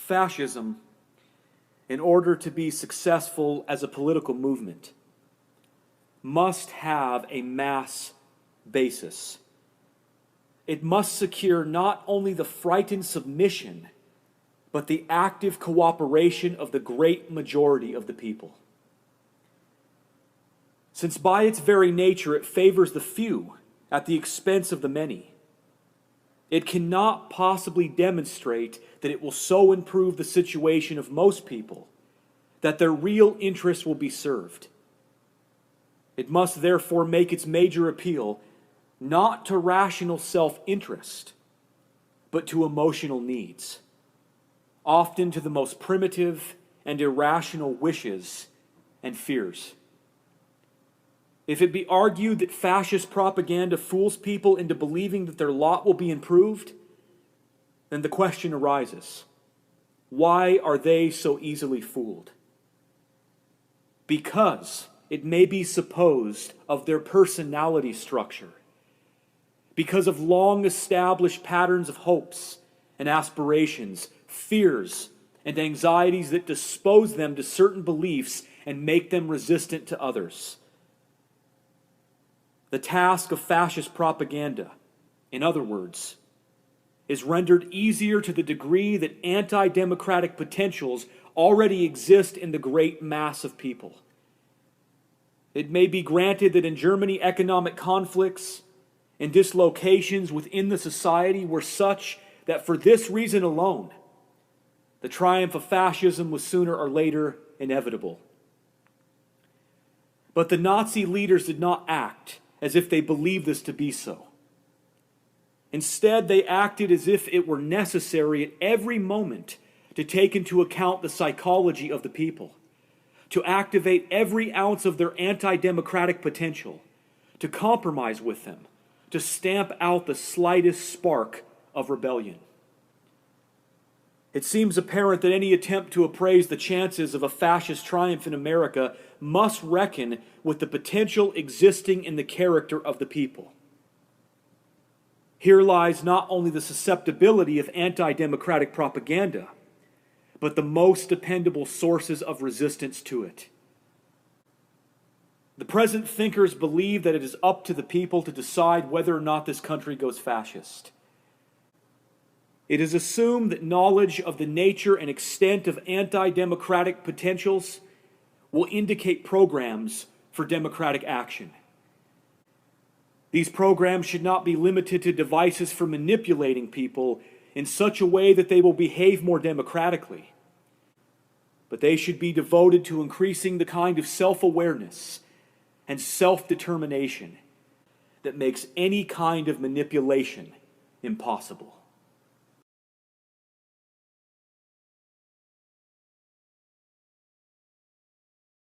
Fascism, in order to be successful as a political movement, must have a mass basis. It must secure not only the frightened submission, but the active cooperation of the great majority of the people. Since by its very nature it favors the few at the expense of the many, it cannot possibly demonstrate that it will so improve the situation of most people that their real interests will be served. It must therefore make its major appeal not to rational self-interest, but to emotional needs, often to the most primitive and irrational wishes and fears. If it be argued that fascist propaganda fools people into believing that their lot will be improved, then the question arises, why are they so easily fooled? Because it may be supposed of their personality structure, because of long-established patterns of hopes and aspirations, fears and anxieties that dispose them to certain beliefs and make them resistant to others. The task of fascist propaganda, in other words, is rendered easier to the degree that anti-democratic potentials already exist in the great mass of people. It may be granted that in Germany economic conflicts and dislocations within the society were such that for this reason alone, the triumph of fascism was sooner or later inevitable. But the Nazi leaders did not act as if they believed this to be so. Instead, they acted as if it were necessary at every moment to take into account the psychology of the people, to activate every ounce of their anti-democratic potential, to compromise with them, to stamp out the slightest spark of rebellion. It seems apparent that any attempt to appraise the chances of a fascist triumph in America must reckon with the potential existing in the character of the people. Here lies not only the susceptibility of anti-democratic propaganda, but the most dependable sources of resistance to it. The present thinkers believe that it is up to the people to decide whether or not this country goes fascist. It is assumed that knowledge of the nature and extent of anti-democratic potentials will indicate programs for democratic action. These programs should not be limited to devices for manipulating people in such a way that they will behave more democratically, but they should be devoted to increasing the kind of self-awareness and self-determination that makes any kind of manipulation impossible.